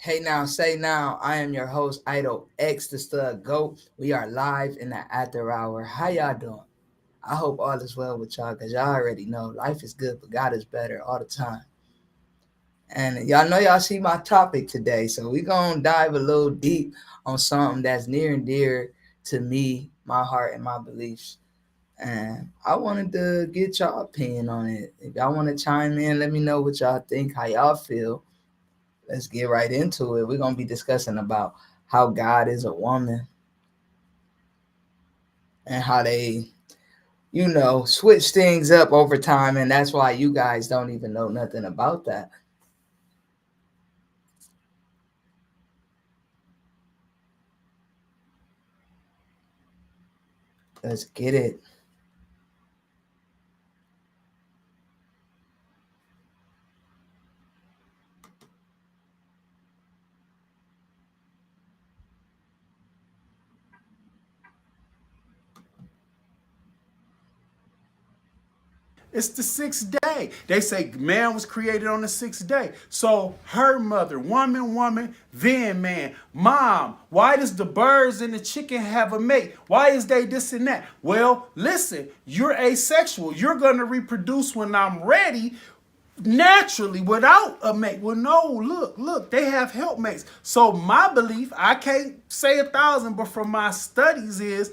Hey now, say now. I am your host, Idol X the Stud Goat. We are live in the After Hour. How y'all doing? I hope all is well with y'all because y'all already know life is good, but God is better all the time. And y'all know y'all see my topic today, so we gonna dive a little deep on something that's near and dear to me, my heart, and my beliefs. And I wanted to get y'all opinion on it. If y'all want to chime in, let me know what y'all think, how y'all feel. Let's get right into it. We're gonna be discussing about how God is a woman and how they, switch things up over time, and that's why you guys don't even know nothing about that. Let's get it. It's the sixth day. They say man was created on the sixth day. So her mother, woman, then man. Mom, why does the birds and the chicken have a mate? Why is they this and that? Well, listen, you're asexual. You're going to reproduce when I'm ready naturally without a mate. Well, no, look, they have helpmates. So my belief, I can't say 1,000, but from my studies is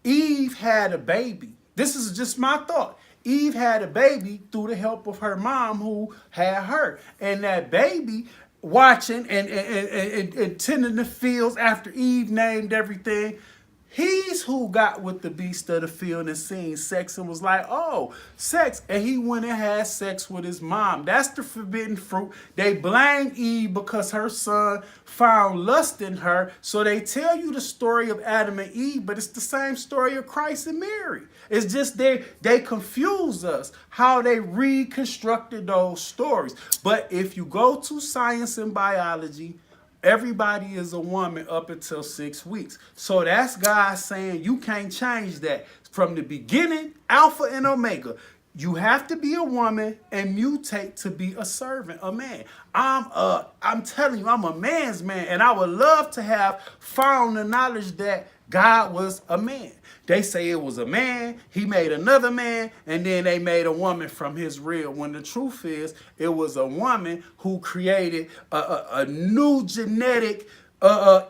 Eve had a baby. This is just my thought. Eve had a baby through the help of her mom who had her. And that baby watching and tending the fields after Eve named everything. He's who got with the beast of the field and seen sex and was like, oh, sex. And he went and had sex with his mom. That's the forbidden fruit. They blame Eve because her son found lust in her. So they tell you the story of Adam and Eve, but it's the same story of Christ and Mary. It's just they confuse us how they reconstructed those stories. But if you go to science and biology, everybody is a woman up until 6 weeks. So that's God saying you can't change that. From the beginning, Alpha and Omega. You have to be a woman and mutate to be a servant, a man. I'm telling you, I'm a man's man, and I would love to have found the knowledge that God was a man. They say it was a man, he made another man, and then they made a woman from his rib. When the truth is, it was a woman who created a new genetic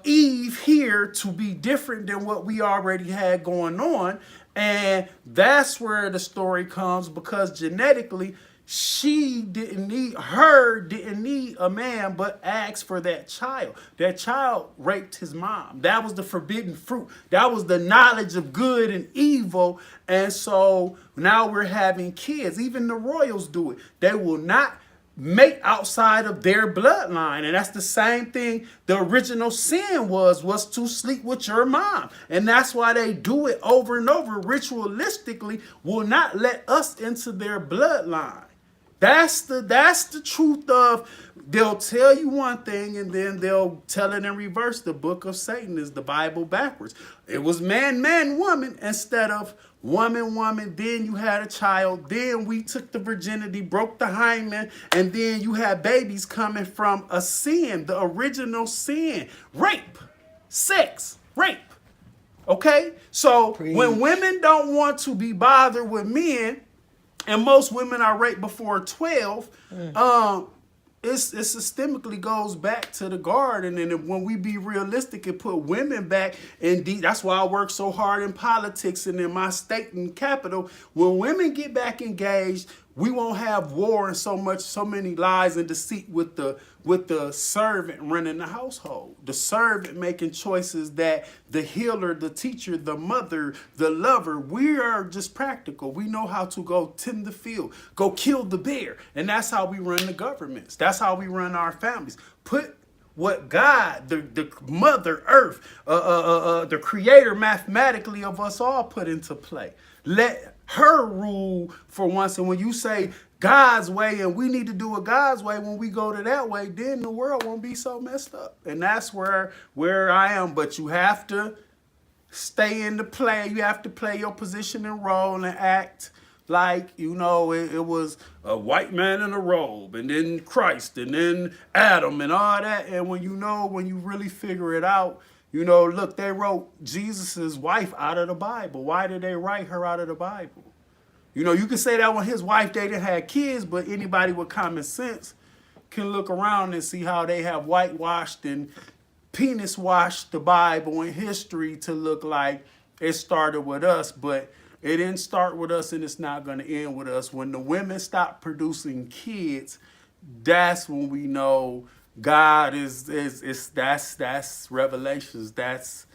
Eve here to be different than what we already had going on. And that's where the story comes, because genetically, didn't need a man, but asked for that child. That child raped his mom. That was the forbidden fruit. That was the knowledge of good and evil. And so now we're having kids. Even the royals do it. They will not mate outside of their bloodline. And that's the same thing the original sin was to sleep with your mom. And that's why they do it over and over. Ritualistically will not let us into their bloodline. That's the truth of, they'll tell you one thing and then they'll tell it in reverse. The book of Satan is the Bible backwards. It was man, woman instead of woman. Then you had a child. Then we took the virginity, broke the hymen, and then you had babies coming from a sin, the original sin, rape, sex, rape. Okay? So when Preach. women don't want to be bothered with men, and most women are raped before 12, it systemically goes back to the garden. And when we be realistic and put women back in that's why I work so hard in politics and in my state and capital. When women get back engaged, we won't have war and so many lies and deceit with the servant running the household, the servant making choices that the healer, the teacher, the mother, the lover, we are just practical. We know how to go tend the field, go kill the bear. And that's how we run the governments. That's how we run our families. Put what God, the mother earth, the creator mathematically of us all put into play. Let her rule for once. And when you say God's way and we need to do it God's way, when we go to that way, then the world won't be so messed up. And that's where I am. But you have to stay in the play. You have to play your position and role and act Like, it was a white man in a robe, and then Christ, and then Adam, and all that. And when you really figure it out, look, they wrote Jesus's wife out of the Bible. Why did they write her out of the Bible? You can say that when his wife, they didn't have kids, but anybody with common sense can look around and see how they have whitewashed and penis washed the Bible and history to look like it started with us, but it didn't start with us, and it's not going to end with us. When the women stop producing kids, that's when we know God that's Revelations, that's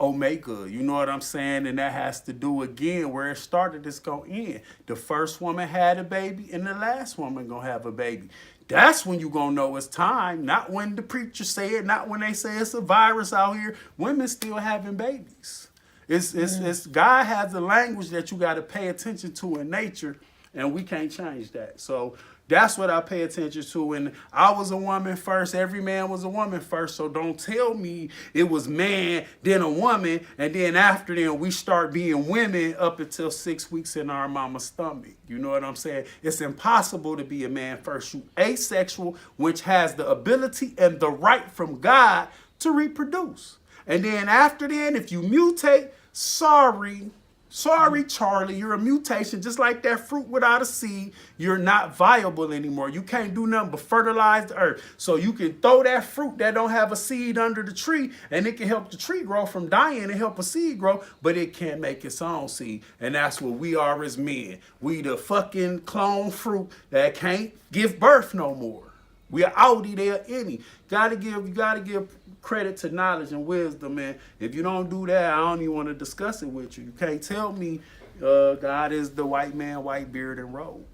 Omega. You know what I'm saying? And that has to do again where it started, it's gonna end. The first woman had a baby, and the last woman gonna have a baby. That's when you gonna know it's time. Not when the preacher say it, not when they say it's a virus out here. Women still having babies. It's God has a language that you got to pay attention to in nature, and we can't change that. So that's what I pay attention to. And I was a woman first. Every man was a woman first. So don't tell me it was man, then a woman, and then after then we start being women up until 6 weeks in our mama's stomach. You know what I'm saying? It's impossible to be a man first. You asexual, which has the ability and the right from God to reproduce. And then after then, if you mutate, sorry, Charlie, you're a mutation. Just like that fruit without a seed, you're not viable anymore. You can't do nothing but fertilize the earth. So you can throw that fruit that don't have a seed under the tree, and it can help the tree grow from dying and help a seed grow, but it can't make its own seed. And that's what we are as men. We the fucking clone fruit that can't give birth no more. We are outie there any. You gotta give credit to knowledge and wisdom, man. If you don't do that, I don't even want to discuss it with you. You can't tell me God is the white man, white beard and robe.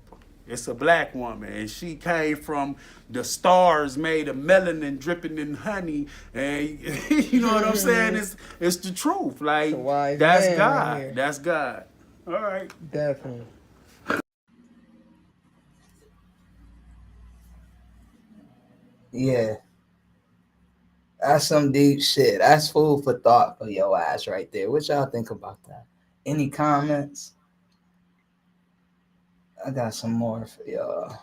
It's a black woman, and she came from the stars made of melanin dripping in honey, and you know what I'm saying? It's the truth. Like, that's God. Right, that's God. All right. Definitely. Yeah. That's some deep shit. That's food for thought for your ass right there. What y'all think about that? Any comments? I got some more for y'all.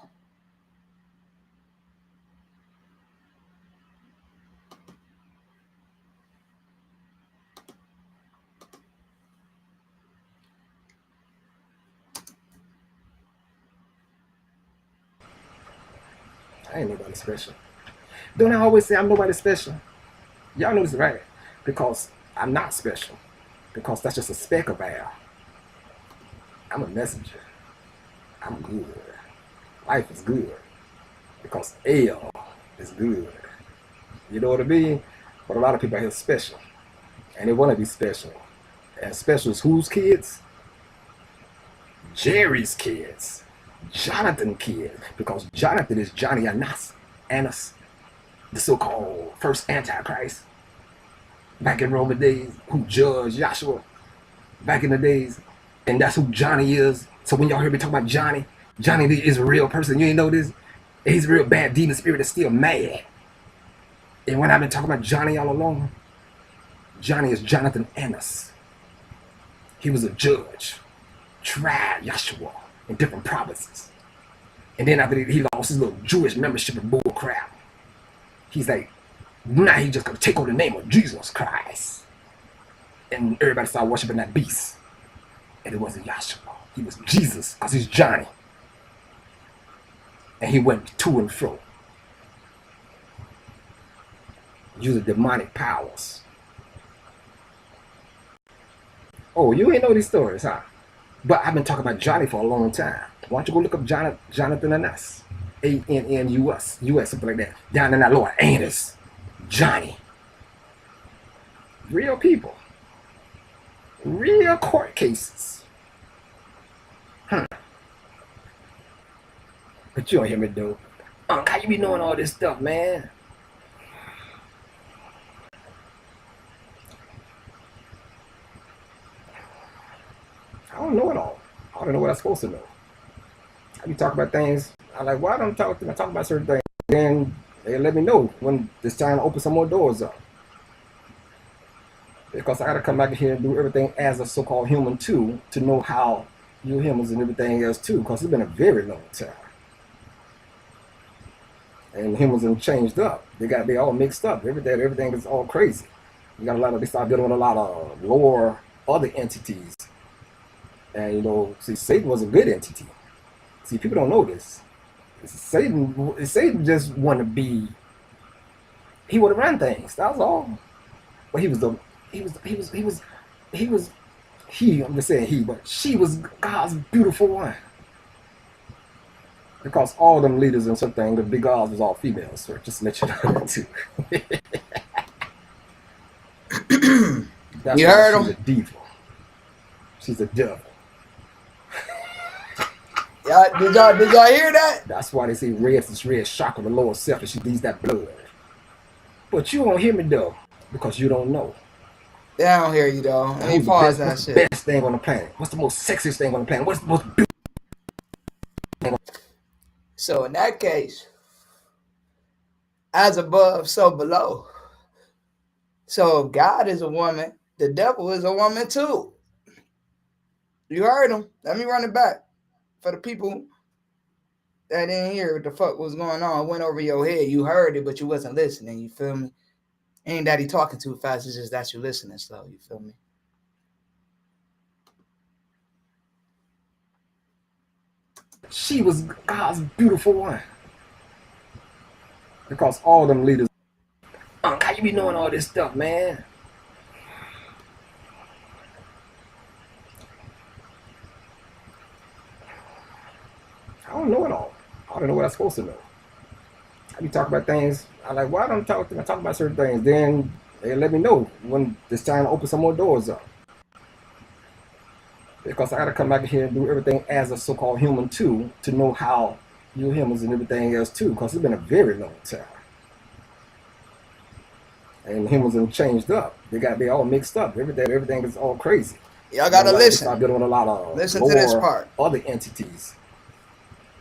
I ain't nobody special. Don't I always say I'm nobody special? Y'all know this, right? Because I'm not special. Because that's just a speck of air. I'm a messenger. I'm good. Life is good. Because air is good. You know what I mean? But a lot of people out here special. And they want to be special. And special is whose kids? Jerry's kids. Jonathan's kids. Because Jonathan is Johnny Annas, the so-called first Antichrist. Back in Roman days, who judged Joshua back in the days. And that's who Johnny is. So when y'all hear me talk about Johnny is a real person. You ain't know this? He's a real bad demon spirit that's still mad. And when I've been talking about Johnny all along, Johnny is Jonathan Annas. He was a judge, tried Joshua in different provinces. And then after he lost his little Jewish membership in bull crap, he's like, now he just gonna take on the name of Jesus Christ. And everybody started worshiping that beast. And it wasn't Joshua. He was Jesus, because he's Johnny. And he went to and fro, using demonic powers. Oh, you ain't know these stories, huh? But I've been talking about Johnny for a long time. Why don't you go look up Jonathan Annas? ANNUS, US, something like that. Down in that Lord Anus. Johnny. Real people. Real court cases. But you don't hear me, though. How you be knowing all this stuff, man? I don't know it all. I don't know what I'm supposed to know. I be talking about things. I'm like, why don't I talk about certain things? Then they let me know when it's time to open some more doors up. Because I gotta come back here and do everything as a so-called human too, to know how you humans and everything else too, because it's been a very long time. And humans have changed up. They all mixed up. Everything is all crazy. You got a lot of, they start dealing with a lot of lower other entities. And you know, see, Satan was a good entity. See, people don't know this. Satan just wanted to be, he would have run things. That was all. But I'm just saying he, but she was God's beautiful one. Because all them leaders and something, the big gods was all females, so just to let you know that too. That's You why heard she's him? a diva. She's a devil. Did y'all hear that? That's why they say red is red, shock of the Lord self, and she needs that blood. But you won't hear me though, because you don't know. They don't hear you though. Let me pause that What's the shit. best thing on the planet? What's the most sexiest thing on the planet? What's the most beautiful? So in that case, as above, so below. So if God is a woman, the devil is a woman too. You heard him. Let me run it back for the people that didn't hear what the fuck was going on. It went over your head. You heard it, but you wasn't listening. You feel me? Ain't that he talking too fast. It's just that you listening slow. You feel me? She was God's beautiful one. Because all them leaders, how you be knowing all this stuff, man? I don't know it all. I don't know what I'm supposed to know. I be talking about things. I'm like, why don't I talk about certain things? Then they let me know when it's time to open some more doors up. Because I gotta come back here and do everything as a so-called human too, to know how you humans and everything else too, because it's been a very long time. And humans have changed up. They all mixed up. Everything is all crazy. Y'all gotta listen. They start dealing with a lot of Listen to this lower part. other entities.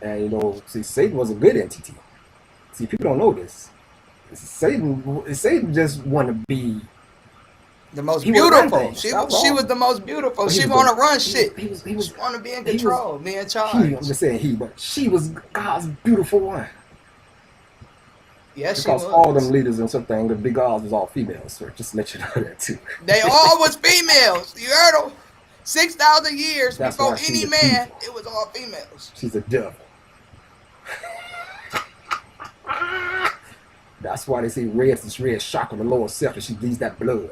And you know, see, Satan was a good entity. See, people don't know this. Satan just want to be The most he would run beautiful. things. She That's all. was the most beautiful. But he She was want to the- run he shit. was- She want to be in he was- control, be in I'm charge. just saying he, but she was God's beautiful one. Yes, she Because was. all them leaders and something, the big gods was all females, so just to let you know that too. They all was females. You heard them? 6,000 years That's before why she's any a man, diva. it was all females. She's a devil. That's why they say red is red, shock of the Lord self, and she needs that blood.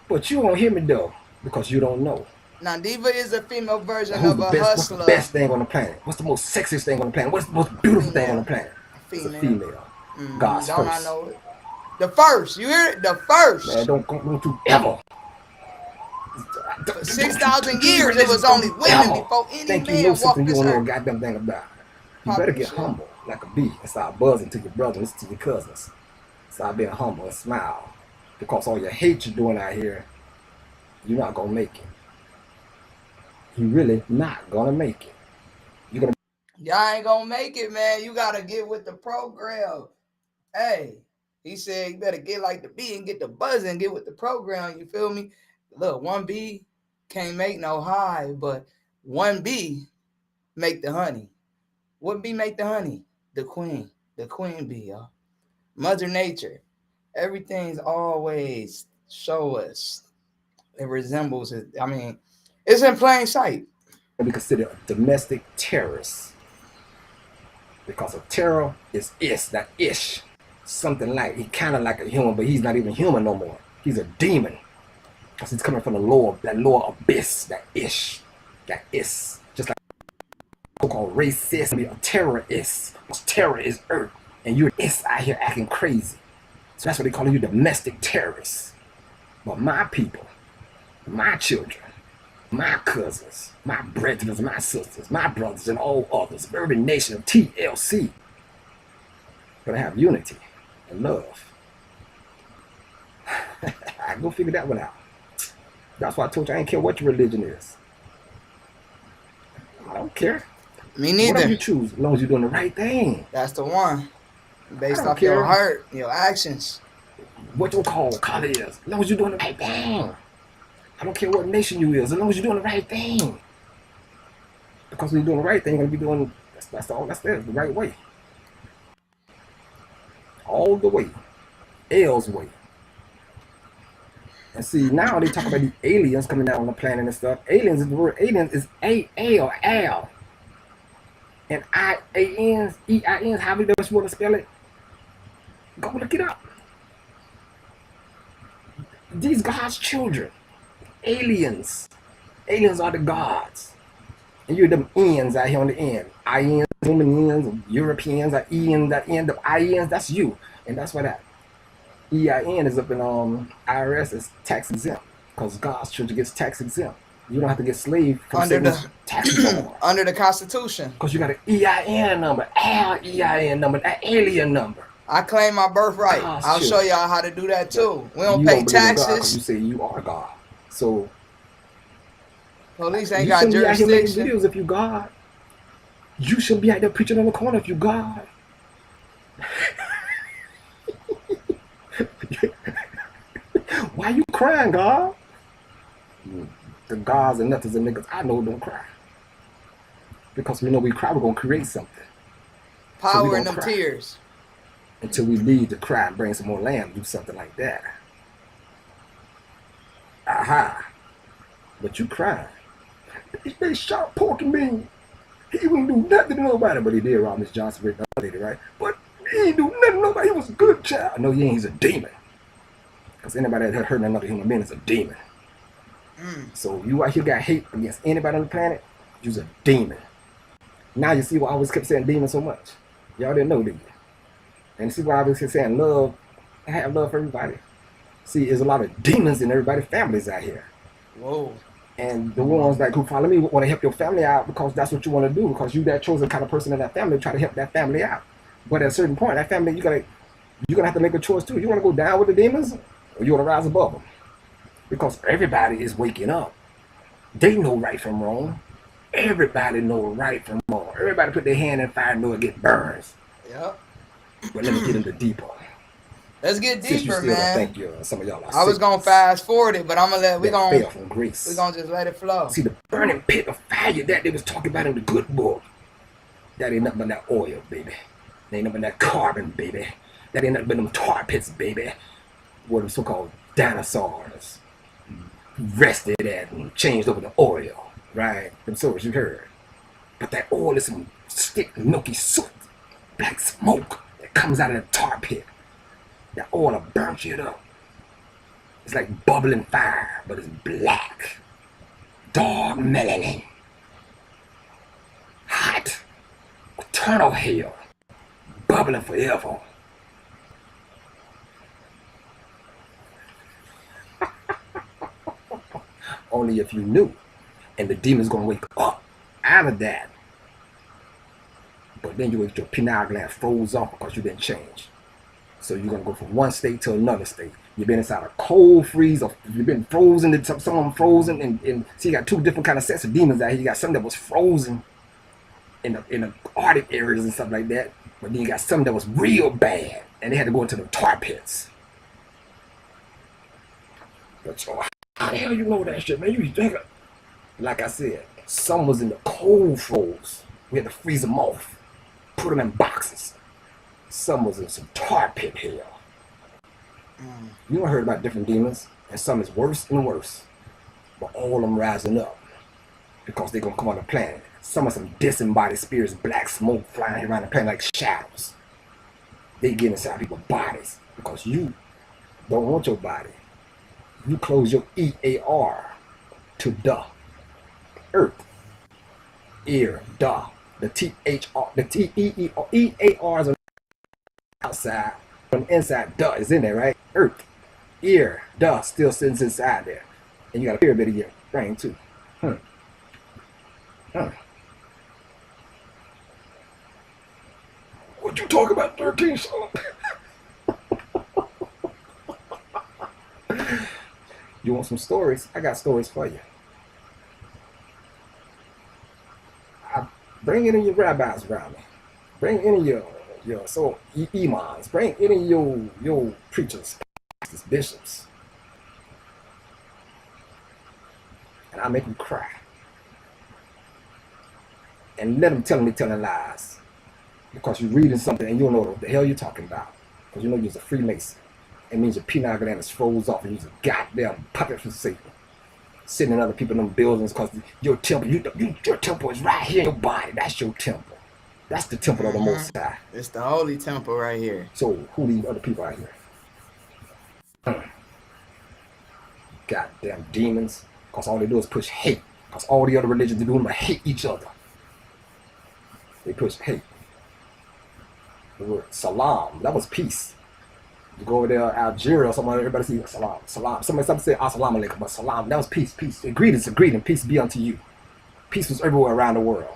But you won't hear me though, because you don't know. Now, diva is a female version Who's of the a best? hustler. What's the best thing on the planet? What's the most sexiest thing on the planet? What's the most beautiful thing on the planet? It's a female. God's Don't first. I know it? The first. You hear it? The first. Man, don't you ever. 6,000 years, it was only women before any think you man know walked something you this don't know a earth. goddamn thing about. You Popping better get shit. humble like a bee and start buzzing to your brothers, to your cousins. Start being humble and smile. Because all your hate you're doing out here, you're not gonna make it. You're really not gonna make it. You're gonna Y'all ain't gonna make it, man. You gotta get with the program. Hey, he said you better get like the bee and get the buzz and get with the program. You feel me? Look, one bee can't make no hive, but one bee make the honey. What bee make the honey? The queen bee, y'all. Mother Nature. Everything's always show us. It resembles it. I mean, it's in plain sight. be considered a domestic terrorist. Because a terror is that ish. Something like, he kind of like a human, but he's not even human no more. He's a demon. Because he's coming from that lower abyss, that ish, that is. Just like so-called racist, be a terrorist. Terror is earth, and you're is out here acting crazy. So that's what they call you, domestic terrorists. But my people, my children, my cousins, my brethren, my sisters, my brothers, and all others of every nation of TLC gonna have unity and love. I go figure that one out. That's why I told you I ain't care what your religion is. I don't care. Me neither. Whatever you choose, as long as you're doing the right thing. That's the one. Based I don't off your care. heart, your actions. What your call it is, as long as you're doing the right thing. I don't care what nation you is, as long as you're doing the right thing. Because when you're doing the right thing, you're gonna be doing that's the right way. All the way. L's way. And see, now they talk about these aliens coming down on the planet and stuff. Aliens is the word aliens is A-L-L. And I-A-N's, E-I-N's, however you want to spell it. Go look it up. These God's children. Aliens. Aliens are the gods. And you're them N's out here on the end. I-N's, Romanians, Europeans, E-N's, that end of I-N's, that's you. And that's why that EIN is up in IRS is tax exempt. Because God's children gets tax exempt. You don't have to get slave from under the taxes on. under the Constitution. Because you got an EIN number, EIN number, that alien number. I claim my birthright. God's I'll show children. y'all how to do that too. We don't You pay don't believe in God 'cause taxes. you say you are God. So Police ain't you got shouldn't be out here making jurisdiction. videos if you God. You shouldn't be out there preaching on the corner if you God. Why you crying, God? The gods and nothings and niggas I know don't cry. Because we know we cry, we're going to create something. Power we in gonna them cry. tears. Until we leave to cry and bring some more lamb, do something like that. Aha. But you crying. They shot pork and bean. He wouldn't do nothing to nobody, but he did rob Miss Johnson with the other lady, right? But he ain't do nothing to nobody. He was a good child. No, he ain't. He's a demon. Because anybody that hurt another human being is a demon. So you out here got hate against anybody on the planet, you's a demon. Now you see why I always kept saying demon so much. Y'all didn't know, did you? And see why I always kept saying love. I have love for everybody. See, there's a lot of demons in everybody's families out here. Whoa. And the ones like who follow me want to help your family out because that's what you want to do, because you that chosen kind of person in that family, try to help that family out. But at a certain point, that family, you're gonna have to make a choice too. You want to go down with the demons, or you want to rise above them? Because everybody is waking up. They know right from wrong. Everybody know right from wrong. Everybody put their hand in fire and know it get burns. Yep. But let me get into deeper. Let's get Since you deeper, still don't man. think some of y'all are I was sick, gonna fast forward it, but I'm gonna let we that gonna fell from grace. just let it flow. See, the burning pit of fire that they was talking about in the good book, that ain't nothing but that oil, baby. That ain't nothing but that carbon, baby. That ain't nothing but them tar pits, baby. Where them so-called dinosaurs rested at and changed over to oil, right? Them stories you heard. But that oil is some thick, milky soot, black smoke that comes out of the tar pit. That oil will burn shit up. It's like bubbling fire, but it's black. Dark melanin. Hot. Eternal hell. Bubbling forever. Only if you knew. And the demon's gonna wake up out of that. But then you get your pineal gland froze off because you didn't change. So you're gonna go from one state to another state. You've been inside a cold freeze, or you've been frozen, some of them frozen, and so you got two different kind of sets of demons out here. You got some that was frozen in the Arctic areas and stuff like that, but then you got some that was real bad, and they had to go into the tar pits. But yo, how the hell you know that shit, man? You think, like I said, some was in the cold froze. We had to freeze them off, put them in boxes. Some was in some tar pit hell. You don't heard about different demons, and some is worse and worse. But all of them rising up because they're gonna come on the planet. Some of some disembodied spirits, black smoke flying around the planet like shadows. They get inside people's bodies because you don't want your body. You close your EAR to the earth. Ear, da. The THR, the TEER, EARs are outside. From the inside, duh is in there, right? Earth, ear, duh still sits inside there. And you got a pyramid of your brain too. What you talking about, 13 son? You want some stories? I got stories for you. Bring any of your rabbis around me. Bring any of your imams. Bring any of your preachers, pastors, bishops. And I make them cry. and let them telling lies. Because you're reading something and you don't know what the hell you're talking about. Because you know you're a Freemason. It means your penile gland is froze off and you're a goddamn puppet from Satan. Sitting in other people in them buildings because your temple, your temple is right here in your body. That's your temple. That's the temple of the Most High. It's the holy temple right here. So who these other people out here? Goddamn demons. Because all they do is push hate. Because all the other religions they do is hate each other. They push hate. The word salam, that was peace. You go over there, Algeria or somewhere, everybody see salam, salam. Somebody say assalamu alaikum, but salam, that was peace, peace. A greeting, peace be unto you. Peace was everywhere around the world.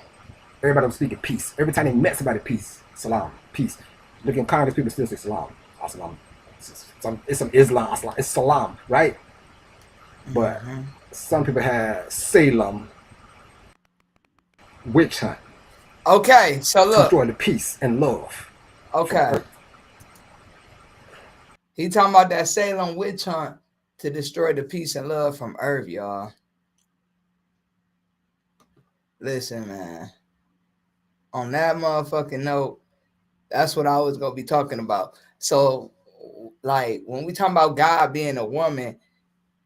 Everybody was speaking peace. Every time they met somebody, peace, salam, peace. Look in Congress, people still say salam, assalam. It's some Islam, assalam. It's salam, right? But some people had Salem, witch hunt. Okay, so look. Destroying the peace and love. Okay. He talking about that Salem witch hunt to destroy the peace and love from Earth, y'all. Listen, man. On that motherfucking note, that's what I was gonna be talking about. So, like, when we talk about God being a woman,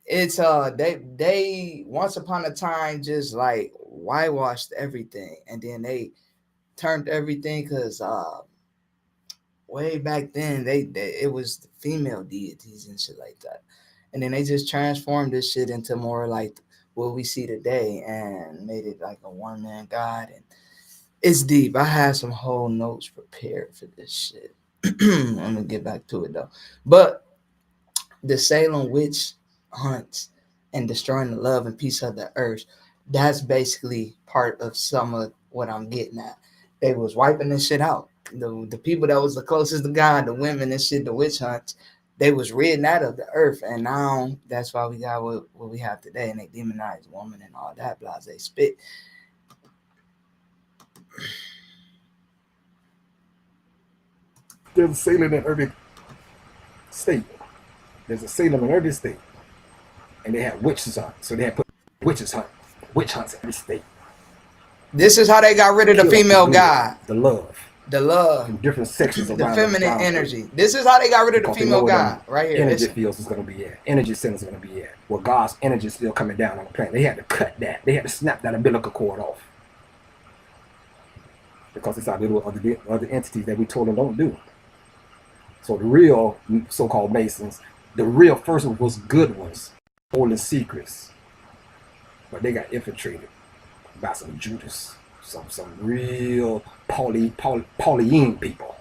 it's they once upon a time just like whitewashed everything, and then they turned everything because way back then they it was the female deities and shit like that, and then they just transformed this shit into more like what we see today and made it like a one-man god. And it's deep. I have some whole notes prepared for this shit. I'm gonna get back to it though. But the Salem witch hunts and destroying the love and peace of the earth, that's basically part of some of what I'm getting at. They was wiping this shit out. The people that was the closest to God, the women and shit, the witch hunts, they was ridding out of the earth. And now that's why we got what we have today. And they demonize woman and all that, blase spit. There's a Salem in every state. There's a Salem in every state. And they had witches hunt. So they had put witch hunts in every state. This is how they got rid of the female god. The love. In different sections of the feminine energy. This is how they got rid of the female god right here. Energy fields is going to be at. Energy centers is going to be at. Where God's energy is still coming down on the planet. They had to cut that. They had to snap that umbilical cord off. Because it's our little other entities that we told them don't do. So the real so-called Masons, the real first one was good ones, holding secrets. But they got infiltrated by some Judas, some real Pauline people.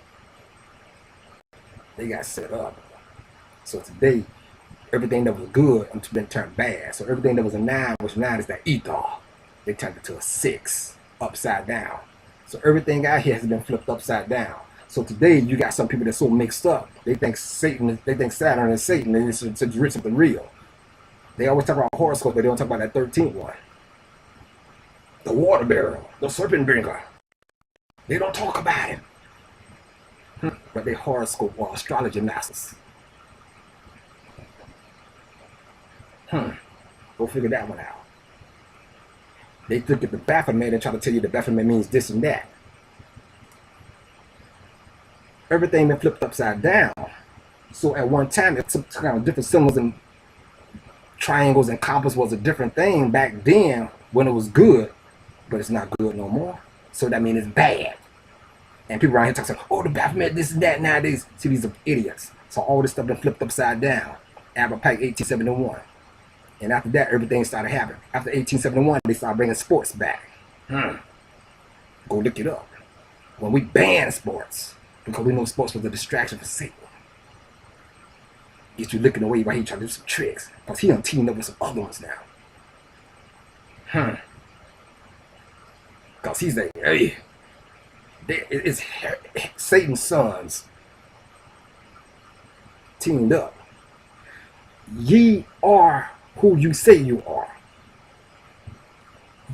They got set up. So today, everything that was good has been turned bad. So everything that was a 9, which 9 is that ether, they turned it to a 6, upside down. So everything out here has been flipped upside down. So today you got some people that's so mixed up. They think Saturn is Satan, and it's something real. They always talk about horoscope, but they don't talk about that 13th one. The water bearer, the serpent bringer. They don't talk about him. But they horoscope or astrology masters. Go figure that one out. They look at the Baphomet and try to tell you the Baphomet means this and that. Everything been flipped upside down. So at one time, it's some kind of different symbols and triangles and compass was a different thing back then when it was good, but it's not good no more. So that means it's bad. And people around here talking, oh, the Baphomet, this and that nowadays. See, these are idiots. So all this stuff been flipped upside down. Albert Pike, 1871. And after that, everything started happening. After 1871, they started bringing sports back. Go look it up. When we banned sports, because we know sports was a distraction for Satan. Get you looking away while he trying to do some tricks. Because he done teamed up with some other ones now. Because he's like, hey, it's Satan's sons teamed up. Ye are who you say you are.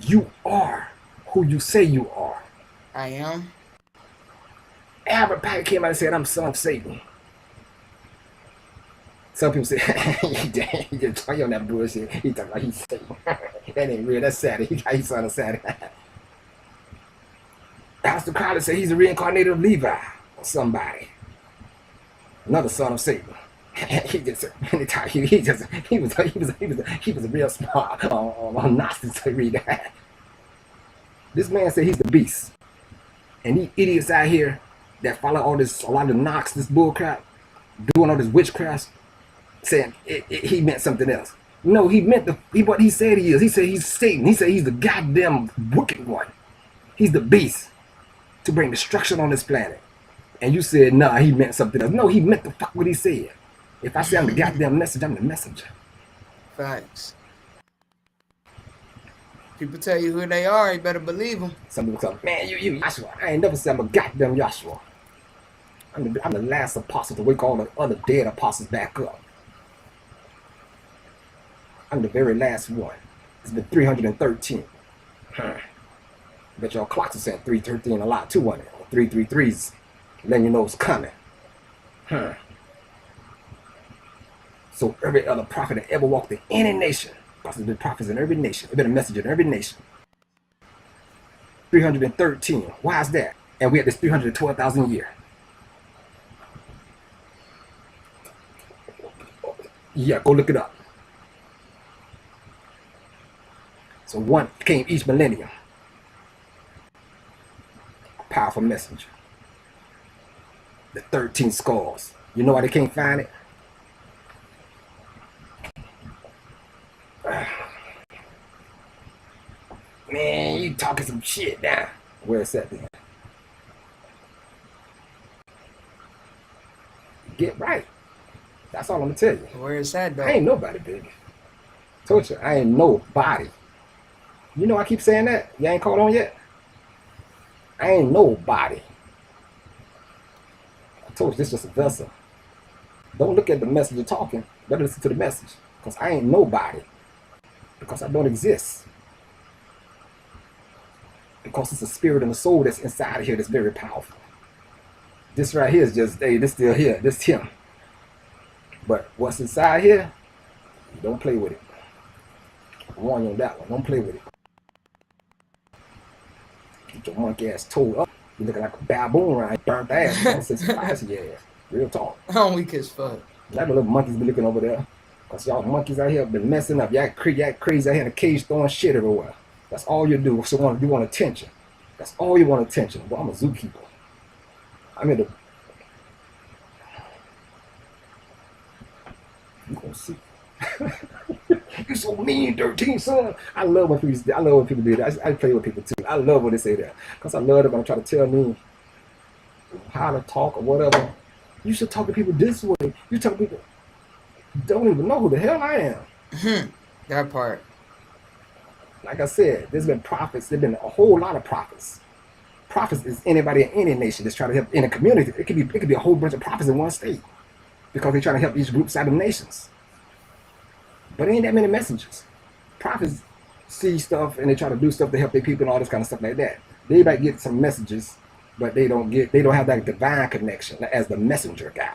You are who you say you are. I am. Albert Pike came out and said, I'm son of Satan. Some people say, he just talking on that bullshit. He talking like he's Satan. That ain't real. That's Saturn. He's son of Saturn. Pastor Crowley said he's a reincarnated of Levi or somebody. Another son of Satan. he was a real smart Gnostic to read that. This man said he's the beast. And these idiots out here that follow a lot of knocks, this bullcrap, doing all this witchcraft, saying he meant something else. No, he meant what he said he is. He said he's Satan. He said he's the goddamn wicked one. He's the beast to bring destruction on this planet. And you said, nah, he meant something else. No, he meant the fuck what he said. If I say I'm the goddamn messenger, I'm the messenger. Facts. People tell you who they are, you better believe them. Some people tell me, man, you Yahshua. I ain't never said I'm a goddamn Yahshua. I'm the last apostle to wake all the other dead apostles back up. I'm the very last one. It's been 313. Bet y'all clocks are saying 313 a lot too on it. 333's letting you know it's coming. So every other prophet that ever walked in any nation, there's been prophets in every nation, there's been a messenger in every nation. 313. Why is that? And we had this 312,000 year. Yeah, go look it up. So one came each millennium. A powerful messenger. The 13 skulls. You know why they can't find it? Man, you talking some shit now. Where is that then? Get right. That's all I'm gonna tell you. Where is that though? I ain't nobody, baby. Told you, I ain't nobody. You know I keep saying that? You ain't caught on yet? I ain't nobody. I told you, this is just a vessel. Don't look at the messenger talking. Better listen to the message. Because I ain't nobody. Because I don't exist. Because it's a spirit and a soul that's inside of here that's very powerful. This right here is just, hey, this still here. This him. But what's inside here, don't play with it. I warn you on that one. Don't play with it. Get your monkey ass toed up. You looking like a baboon around, burnt ass. Don't sit surprise your ass. Real talk. I'm weak as fuck. Like the little monkeys be looking over there. Because y'all monkeys out here have been messing up. Y'all crazy out here in a cage throwing shit everywhere. That's all you do. So you want attention. That's all you want attention. Well, I'm a zookeeper. I'm in the... You gonna see. You so mean, 13, son. I love when people do that. I play with people too. I love when they say that. Because I love them when they try to tell me how to talk or whatever. You should talk to people this way. You talk to people don't even know who the hell I am. That part. Like I said, there's been prophets. There's been a whole lot of prophets. Prophets is anybody in any nation that's trying to help in a community. It could be a whole bunch of prophets in one state. Because they're trying to help each group side of nations. But ain't that many messengers. Prophets see stuff and they try to do stuff to help their people and all this kind of stuff like that. They might get some messages, but they don't have that divine connection as the messenger guy.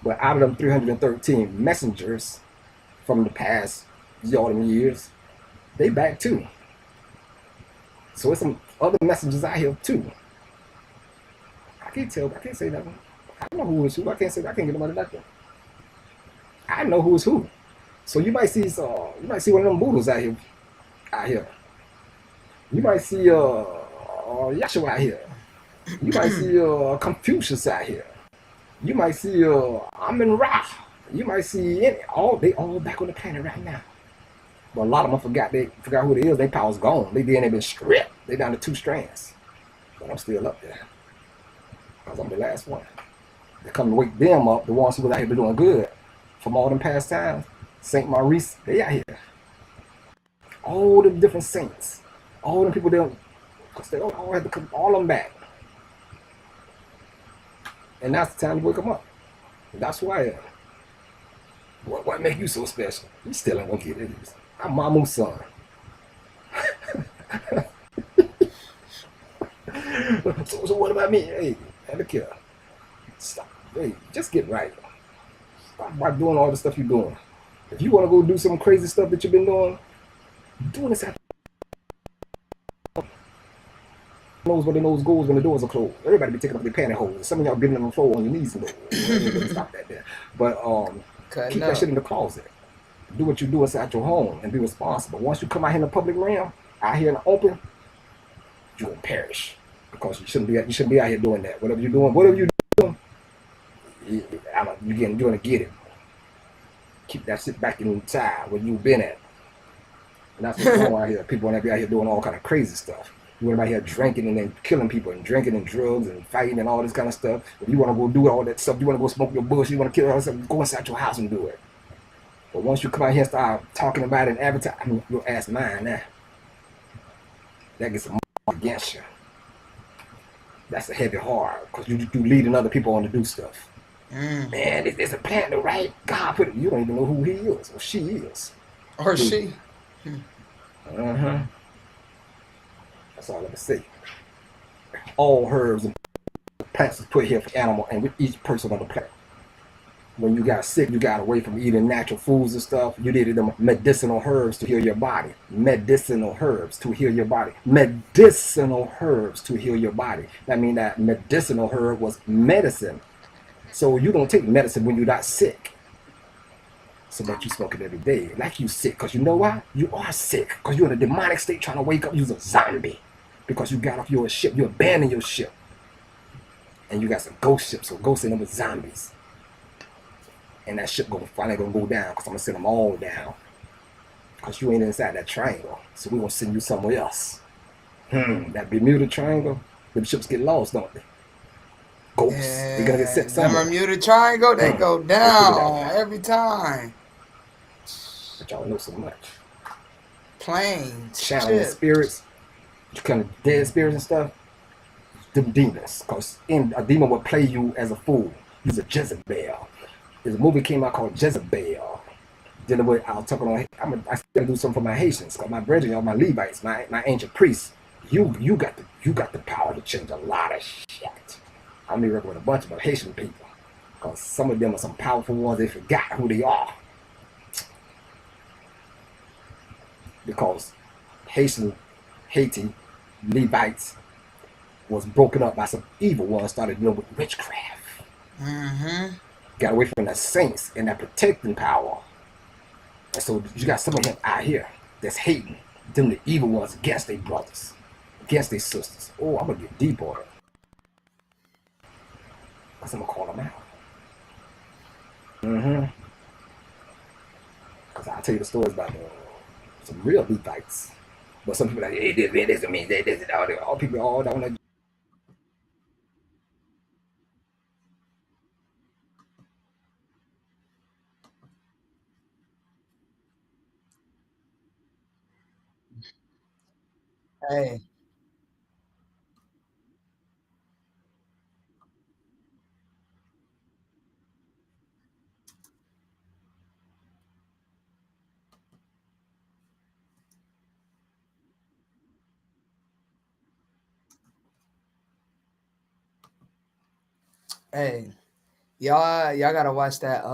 But out of them 313 messengers from the past years, they back too. So it's some other messengers out here too. I can't say that one. I know who is who. I can't get nobody like that. I know who is who. So you might see one of them Buddhas out here. You might see Yeshua out here. You might see Confucius out here. You might see Amun Ra. You might see they all back on the planet right now. But a lot of them forgot who they is. Their power's gone. They've been stripped. They down to 2 strands. But I'm still up there. Because I'm the last one. They come to wake them up, the ones who was out here doing good from all them past times. Saint Maurice, they out here. All the different saints. All them people there, because they all had to come all of them back. And that's the time to wake them up. And that's who I am. What make you so special? You still ain't gonna get it. I'm Mamu's son. So what about me? Hey, look here. Stop. Hey, just get right. Stop by doing all the stuff you're doing. If you want to go do some crazy stuff that you've been doing this after knows where the nose goes when the doors are closed. Everybody be taking up their pantyhose. Some of y'all getting on the floor on your knees and go. Well, let me stop that there. But Cutting keep that up. shit in the closet. Do what you do inside your home and be responsible. Once you come out here in the public realm, out here in the open, you will perish because you shouldn't be out here doing that. Whatever you doing, you're gonna get it. Keep that shit back inside where you've been at. And that's what's going on out here. People want to be out here doing all kind of crazy stuff. You want to be out here drinking and then killing people and drinking and drugs and fighting and all this kind of stuff. If you want to go do all that stuff, you want to go smoke your bush, you want to kill all that stuff, go inside your house and do it. But once you come out here and start talking about it and advertising, I mean, your ass mine now. That gets a against you. That's a heavy heart because you leading other people on to do stuff. Man, there's a plan to right. God put it. You don't even know who he is or she is. Or she. Uh-huh. That's all I can say. All herbs and plants is put here for animal and with each person on the planet. When you got sick, you got away from eating natural foods and stuff. You needed them medicinal herbs to heal your body. Medicinal herbs to heal your body. Medicinal herbs to heal your body. That means that medicinal herb was medicine. So you don't take medicine when you're not sick. So that you smoke it every day. Like you sick. Because you know why? You are sick. Because you're in a demonic state trying to wake up. You're a zombie. Because you got off your ship. You abandoned your ship. And you got some ghost ships. So ghosts in them with zombies. And that ship finally gonna go down because I'm gonna send them all down. Because you ain't inside that triangle. So we're gonna send you somewhere else. That Bermuda Triangle, the ships get lost, don't they? Ghosts. They're gonna get sent The somewhere. Bermuda Triangle, they go down every time. But y'all know so much. Planes, Channeling ships. spirits, kind of dead spirits and stuff. Them demons. Because a demon will play you as a fool. He's a Jezebel. There's a movie came out called Jezebel. Dealing with, I was talking on, I still do something for my Haitians, cause my brethren, y'all, my Levites, my ancient priests. You got the power to change a lot of shit. I'm be working with a bunch of Haitian people, cause some of them are some powerful ones. They forgot who they are, because Haiti Levites was broken up by some evil ones. Started dealing with witchcraft. Got away from the saints and that protecting power. And so you got some of them out here that's hating them, the evil ones, against their brothers, against their sisters. Oh, I'm gonna get deep on it. Because I'm gonna call them out. Because I'll tell you the stories about some real Levites. But some people are like, hey, this, I mean, this, all people all down there. Hey, hey, y'all gotta watch that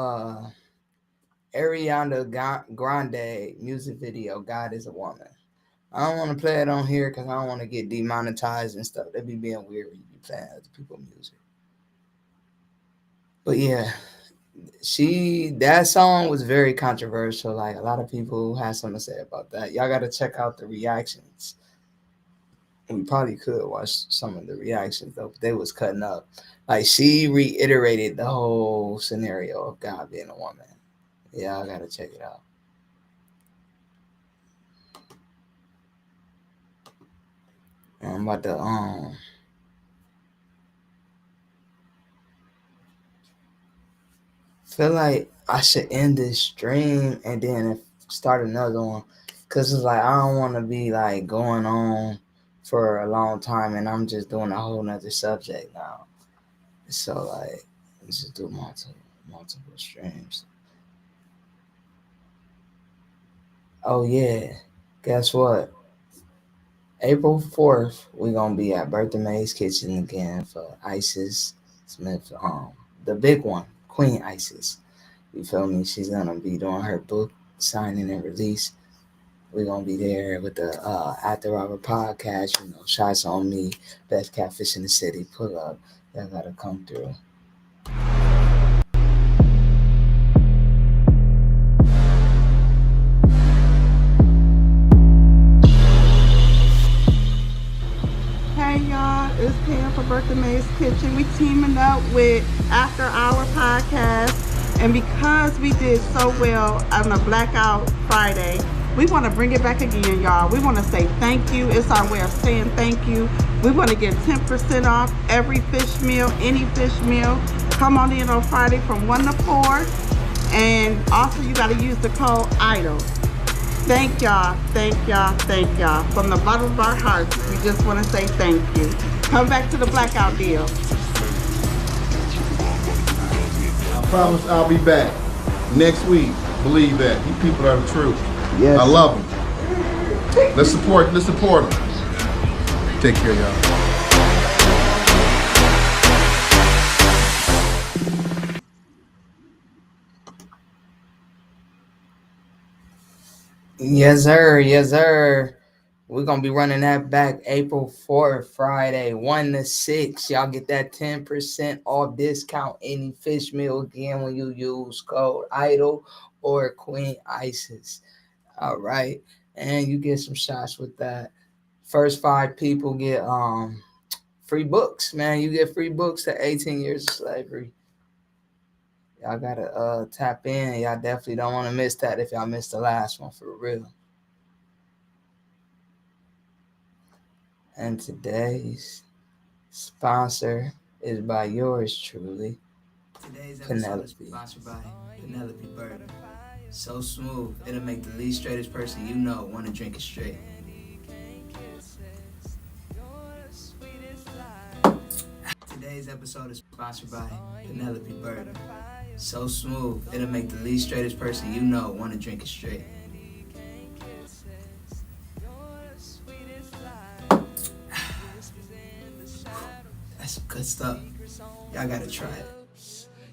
Ariana Grande music video. God is a woman. I don't want to play it on here because I don't want to get demonetized and stuff. That'd be being weird when you be playing other people's music. But yeah, that song was very controversial. Like a lot of people had something to say about that. Y'all got to check out the reactions. And we probably could watch some of the reactions though. But they was cutting up. Like she reiterated the whole scenario of God being a woman. Yeah, I gotta check it out. I'm about to feel like I should end this stream and then start another one, cause it's like I don't want to be like going on for a long time and I'm just doing a whole nother subject now. So like, let's just do multiple streams. Oh yeah, guess what? April 4th, we're gonna be at Bertha Mae's Kitchen again for Isis Smith, the big one, Queen Isis. You feel me? She's gonna be doing her book signing and release. We're gonna be there with the After Hour podcast. Shots on me, best catfish in the city. Pull up, that gotta come through. Hey y'all, it's Pam for Birthday May's Kitchen. We teaming up with After Hour Podcast, and because we did so well on the Blackout Friday, we want to bring it back again, y'all. We want to say thank you. It's our way of saying thank you. We want to get 10% off every fish meal, any fish meal. Come on in on Friday from 1 to 4, and also you got to use the code IDLE. Thank y'all, thank y'all, thank y'all. From the bottom of our hearts, we just want to say thank you. Come back to the Blackout deal. I promise I'll be back next week. Believe that. You people are the truth. Yes. I love them. Let's support them. Take care, y'all. Yes, sir. Yes, sir. We're gonna be running that back April 4th, Friday, 1 to 6. Y'all get that 10% off discount any fish meal again when you use code IDLE or Queen Isis. All right. And you get some shots with that. First 5 people get free books, man. You get free books to 18 Years of Slavery. Y'all gotta tap in. Y'all definitely don't want to miss that if y'all missed the last one, for real. And today's sponsor is by yours truly, Today's episode is sponsored by Penelope Burger. So smooth, it'll make the least straightest person you know want to drink it straight. Today's episode is sponsored by Penelope Burger. So smooth, it'll make the least straightest person you know want to drink it straight. That's some good stuff. Y'all gotta try it.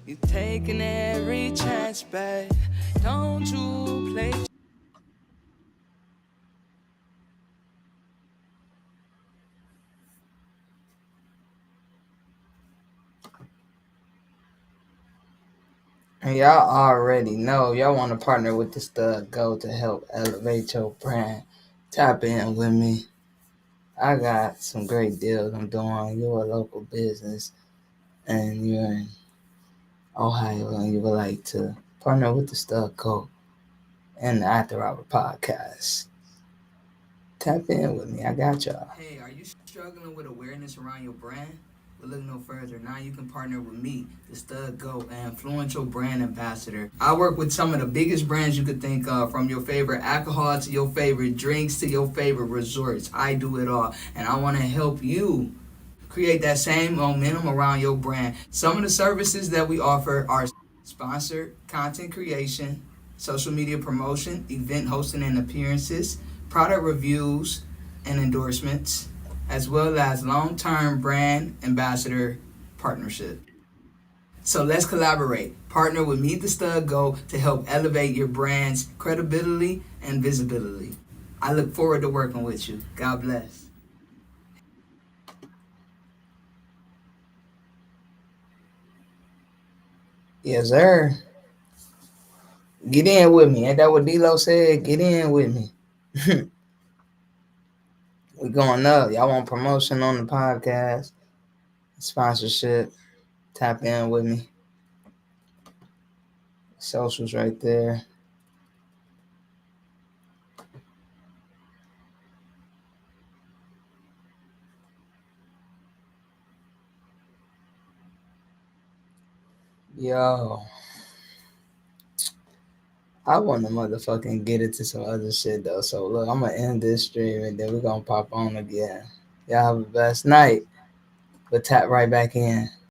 You taking every chance, babe. Don't you play. And y'all already know, y'all want to partner with the Stud Go to help elevate your brand. Tap in with me. I got some great deals I'm doing. You're a local business and you're in Ohio and you would like to partner with the Stud Go and the After Hour podcast. Tap in with me. I got y'all. Hey, are you struggling with awareness around your brand? Well, look no further. Now you can partner with me, the Stud Go, an influential brand ambassador. I work with some of the biggest brands you could think of, from your favorite alcohol to your favorite drinks to your favorite resorts. I do it all, and I want to help you create that same momentum around your brand. Some of the services that we offer are sponsored content creation, social media promotion, event hosting and appearances, product reviews and endorsements, as well as long-term brand ambassador partnership. So let's collaborate. Partner with me, the Stud Go, to help elevate your brand's credibility and visibility. I look forward to working with you. God bless. Yes, sir. Get in with me. Ain't that what D-Lo said? Get in with me. We going up. Y'all want promotion on the podcast, sponsorship, tap in with me. Socials right there. Yo, I want to motherfucking get into some other shit though. So look, I'm gonna end this stream and then we're gonna pop on again. Y'all have a best night. But tap right back in.